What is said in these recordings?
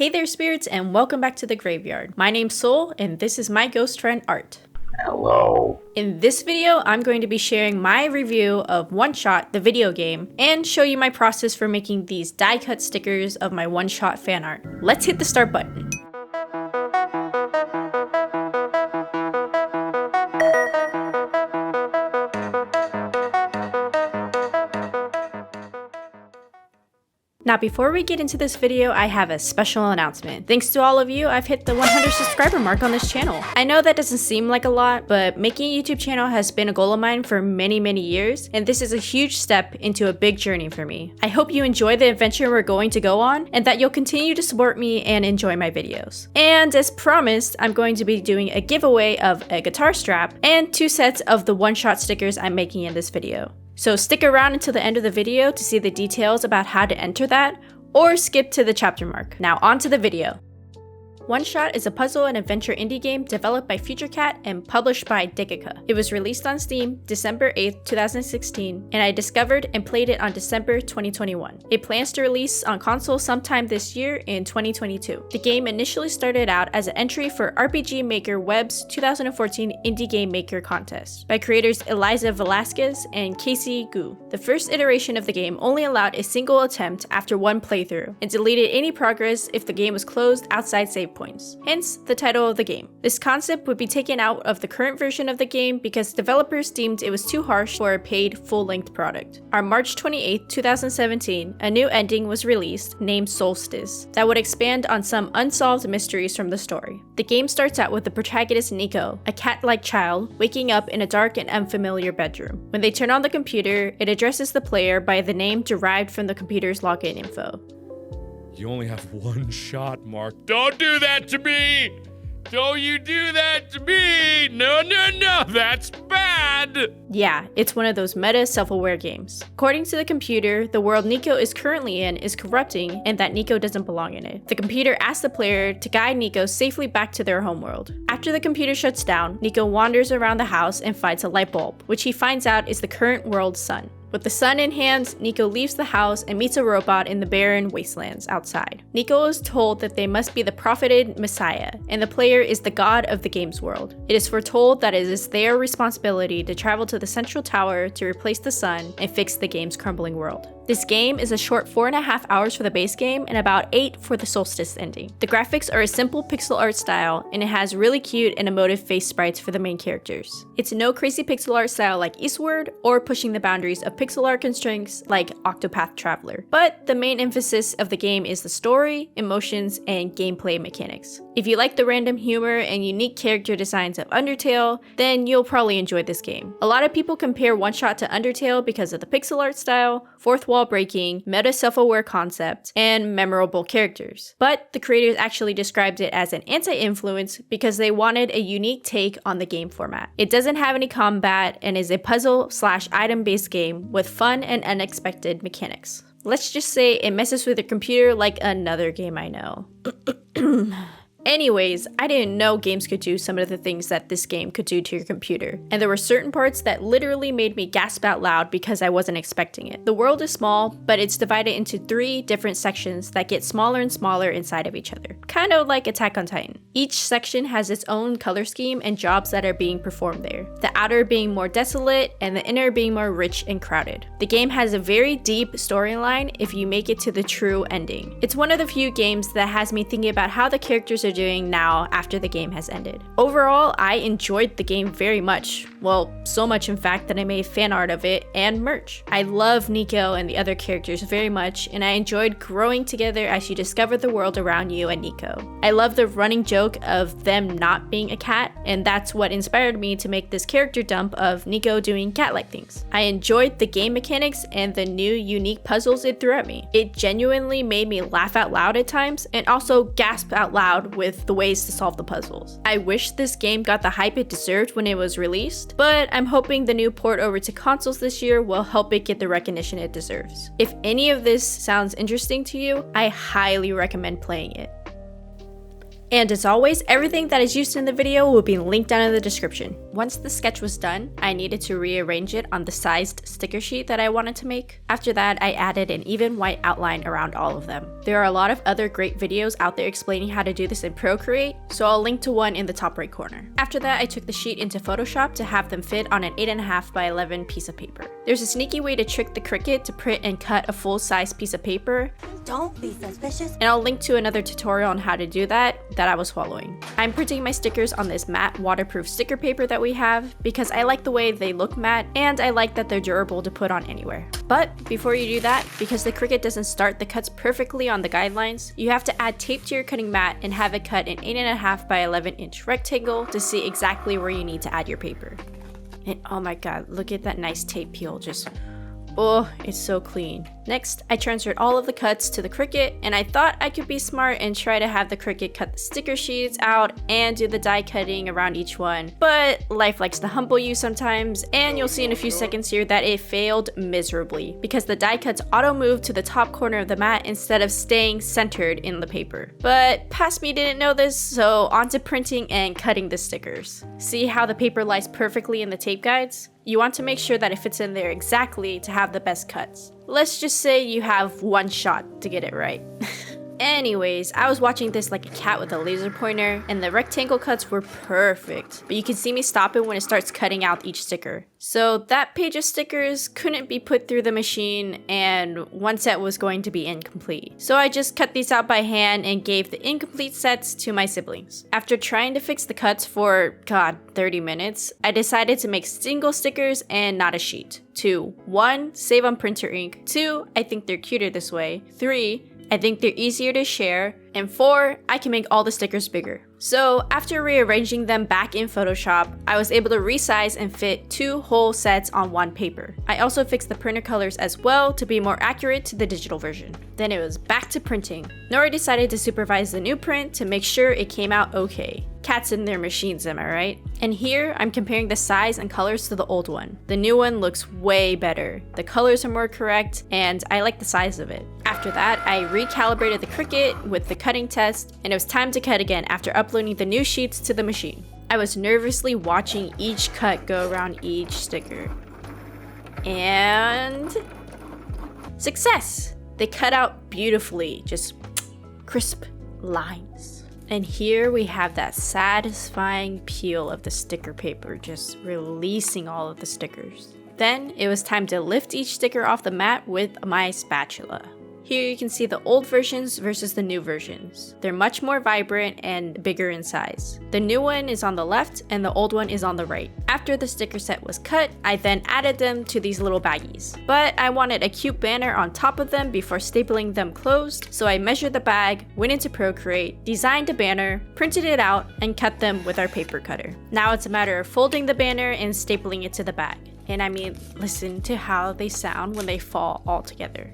Hey there spirits, and welcome back to the graveyard. My name's Soul and this is my ghost friend Art. Hello. In this video, I'm going to be sharing my review of OneShot, the video game, and show you my process for making these die cut stickers of my OneShot fan art. Let's hit the start button. Now before we get into this video, I have a special announcement. Thanks to all of you, I've hit the 100 subscriber mark on this channel. I know that doesn't seem like a lot, but making a YouTube channel has been a goal of mine for many years, and this is a huge step into a big journey for me. I hope you enjoy the adventure we're going to go on, and that you'll continue to support me and enjoy my videos. And as promised, I'm going to be doing a giveaway of a guitar strap and 2 sets of the OneShot stickers I'm making in this video. So stick around until the end of the video to see the details about how to enter that, or skip to the chapter mark. Now on to the video. OneShot is a puzzle and adventure indie game developed by FutureCat and published by Degica. It was released on Steam December 8th, 2016, and I discovered and played it on December 2021. It plans to release on console sometime this year in 2022. The game initially started out as an entry for RPGMakerWeb's 2014 Indie Game Maker Contest by creators Eliza Velasques and Casey Gu. The first iteration of the game only allowed a single attempt after one playthrough, and deleted any progress if the game was closed outside save points, hence the title of the game. This concept would be taken out of the current version of the game because developers deemed it was too harsh for a paid full-length product. On March 28, 2017, a new ending was released named Solstice that would expand on some unsolved mysteries from the story. The game starts out with the protagonist Nico, a cat-like child, waking up in a dark and unfamiliar bedroom. When they turn on the computer, it addresses the player by the name derived from the computer's login info. You only have one shot, Mark. Don't do that to me! Don't you do that to me! No, that's bad! Yeah, it's one of those meta self-aware games. According to the computer, the world Nico is currently in is corrupting and that Nico doesn't belong in it. The computer asks the player to guide Nico safely back to their homeworld. After the computer shuts down, Nico wanders around the house and finds a light bulb, which he finds out is the current world's sun. With the sun in hand, Nico leaves the house and meets a robot in the barren wastelands outside. Nico is told that they must be the profited Messiah, and the player is the god of the game's world. It is foretold that it is their responsibility to travel to the central tower to replace the sun and fix the game's crumbling world. This game is a short 4.5 hours for the base game and about 8 for the Solstice ending. The graphics are a simple pixel art style, and it has really cute and emotive face sprites for the main characters. It's no crazy pixel art style like Eastward, or pushing the boundaries of pixel art constraints like Octopath Traveler. But the main emphasis of the game is the story, emotions, and gameplay mechanics. If you like the random humor and unique character designs of Undertale, then you'll probably enjoy this game. A lot of people compare OneShot to Undertale because of the pixel art style, fourth wall breaking, meta self-aware concept, and memorable characters. But the creators actually described it as an anti-influence because they wanted a unique take on the game format. It doesn't have any combat and is a puzzle/item based game with fun and unexpected mechanics. Let's just say it messes with your computer like another game I know. Anyways, I didn't know games could do some of the things that this game could do to your computer, and there were certain parts that literally made me gasp out loud because I wasn't expecting it. The world is small, but it's divided into 3 different sections that get smaller and smaller inside of each other, kind of like Attack on Titan. Each section has its own color scheme and jobs that are being performed there, the outer being more desolate and the inner being more rich and crowded. The game has a very deep storyline if you make it to the true ending. It's one of the few games that has me thinking about how the characters are doing now after the game has ended. Overall, I enjoyed the game very much. Well, so much in fact that I made fan art of it and merch. I love Nico and the other characters very much, and I enjoyed growing together as you discover the world around you and Nico. I love the running joke of them not being a cat, and that's what inspired me to make this character dump of Nico doing cat-like things. I enjoyed the game mechanics and the new unique puzzles it threw at me. It genuinely made me laugh out loud at times and also gasp out loud with the ways to solve the puzzles. I wish this game got the hype it deserved when it was released, but I'm hoping the new port over to consoles this year will help it get the recognition it deserves. If any of this sounds interesting to you, I highly recommend playing it. And as always, everything that is used in the video will be linked down in the description. Once the sketch was done, I needed to rearrange it on the sized sticker sheet that I wanted to make. After that, I added an even white outline around all of them. There are a lot of other great videos out there explaining how to do this in Procreate, so I'll link to one in the top right corner. After that, I took the sheet into Photoshop to have them fit on an 8.5 by 11 piece of paper. There's a sneaky way to trick the Cricut to print and cut a full-size piece of paper. Don't be suspicious. And I'll link to another tutorial on how to do that I was following. I'm printing my stickers on this matte waterproof sticker paper that we have because I like the way they look matte and I like that they're durable to put on anywhere. But before you do that, because the Cricut doesn't start the cuts perfectly on the guidelines, you have to add tape to your cutting mat and have it cut an 8.5 by 11 inch rectangle to see exactly where you need to add your paper. And oh my god, look at that nice tape peel, just oh, it's so clean. Next, I transferred all of the cuts to the Cricut, and I thought I could be smart and try to have the Cricut cut the sticker sheets out and do the die cutting around each one, but life likes to humble you sometimes, and you'll see in a few seconds here that it failed miserably because the die cuts auto-moved to the top corner of the mat instead of staying centered in the paper. But past me didn't know this, so on to printing and cutting the stickers. See how the paper lies perfectly in the tape guides? You want to make sure that it fits in there exactly to have the best cuts. Let's just say you have one shot to get it right. Anyways, I was watching this like a cat with a laser pointer, and the rectangle cuts were perfect, but you can see me stop it when it starts cutting out each sticker. So that page of stickers couldn't be put through the machine, and one set was going to be incomplete. So I just cut these out by hand and gave the incomplete sets to my siblings. After trying to fix the cuts for, 30 minutes, I decided to make single stickers and not a sheet. 2. 1. Save on printer ink. 2. I think they're cuter this way. 3. I think they're easier to share. And 4, I can make all the stickers bigger. So after rearranging them back in Photoshop, I was able to resize and fit 2 whole sets on one paper. I also fixed the printer colors as well to be more accurate to the digital version. Then it was back to printing. Nori decided to supervise the new print to make sure it came out okay. Cats in their machines, am I right? And here, I'm comparing the size and colors to the old one. The new one looks way better. The colors are more correct, and I like the size of it. After that, I recalibrated the Cricut with the cutting test, and it was time to cut again after uploading the new sheets to the machine. I was nervously watching each cut go around each sticker. And success! They cut out beautifully, just crisp lines. And here we have that satisfying peel of the sticker paper, just releasing all of the stickers. Then it was time to lift each sticker off the mat with my spatula. Here you can see the old versions versus the new versions. They're much more vibrant and bigger in size. The new one is on the left and the old one is on the right. After the sticker set was cut, I then added them to these little baggies. But I wanted a cute banner on top of them before stapling them closed, so I measured the bag, went into Procreate, designed a banner, printed it out, and cut them with our paper cutter. Now it's a matter of folding the banner and stapling it to the bag. And I mean, listen to how they sound when they fall all together.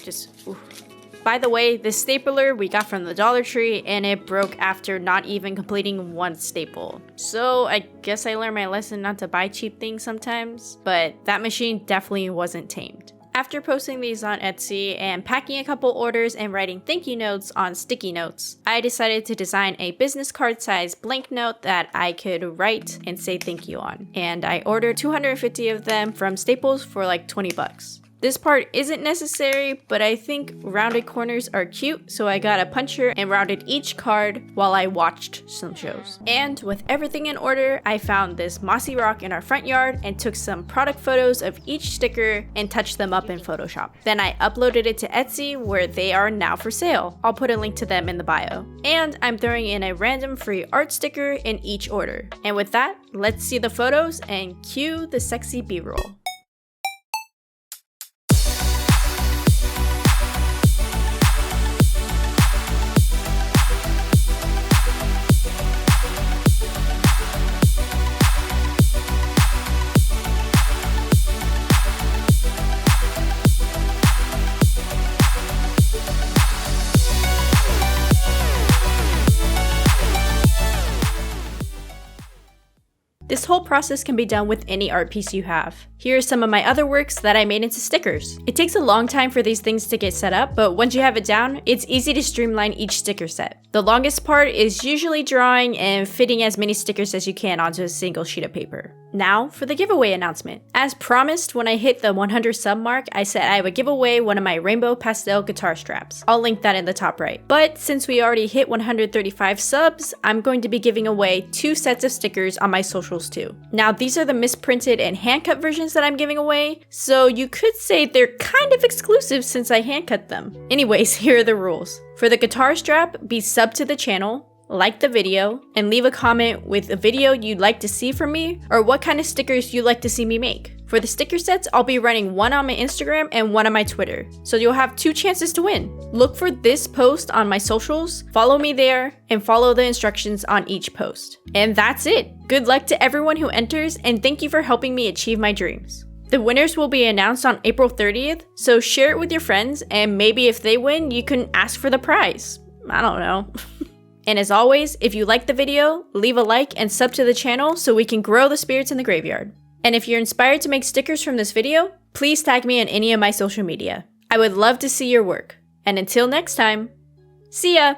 Just, oof. By the way, this stapler we got from the Dollar Tree and it broke after not even completing one staple. So I guess I learned my lesson not to buy cheap things sometimes, but that machine definitely wasn't tamed. After posting these on Etsy and packing a couple orders and writing thank you notes on sticky notes, I decided to design a business card size blank note that I could write and say thank you on. And I ordered 250 of them from Staples for like 20 bucks. This part isn't necessary, but I think rounded corners are cute, so I got a puncher and rounded each card while I watched some shows. And with everything in order, I found this mossy rock in our front yard and took some product photos of each sticker and touched them up in Photoshop. Then I uploaded it to Etsy, where they are now for sale. I'll put a link to them in the bio. And I'm throwing in a random free art sticker in each order. And with that, let's see the photos and cue the sexy B-roll. This whole process can be done with any art piece you have. Here are some of my other works that I made into stickers. It takes a long time for these things to get set up, but once you have it down, it's easy to streamline each sticker set. The longest part is usually drawing and fitting as many stickers as you can onto a single sheet of paper. Now for the giveaway announcement. As promised, when I hit the 100 sub mark, I said I would give away one of my rainbow pastel guitar straps. I'll link that in the top right. But since we already hit 135 subs, I'm going to be giving away 2 sets of stickers on my socials too. Now these are the misprinted and hand-cut versions that I'm giving away, so you could say they're kind of exclusive since I hand-cut them. Anyways, here are the rules. For the guitar strap, be sub to the channel, like the video, and leave a comment with a video you'd like to see from me or what kind of stickers you'd like to see me make. For the sticker sets, I'll be running one on my Instagram and one on my Twitter, so you'll have 2 chances to win. Look for this post on my socials, follow me there, and follow the instructions on each post. And that's it! Good luck to everyone who enters, and thank you for helping me achieve my dreams. The winners will be announced on April 30th, so share it with your friends, and maybe if they win, you can ask for the prize. I don't know. And as always, if you liked the video, leave a like and sub to the channel so we can grow the spirits in the graveyard. And if you're inspired to make stickers from this video, please tag me on any of my social media. I would love to see your work. And until next time, see ya!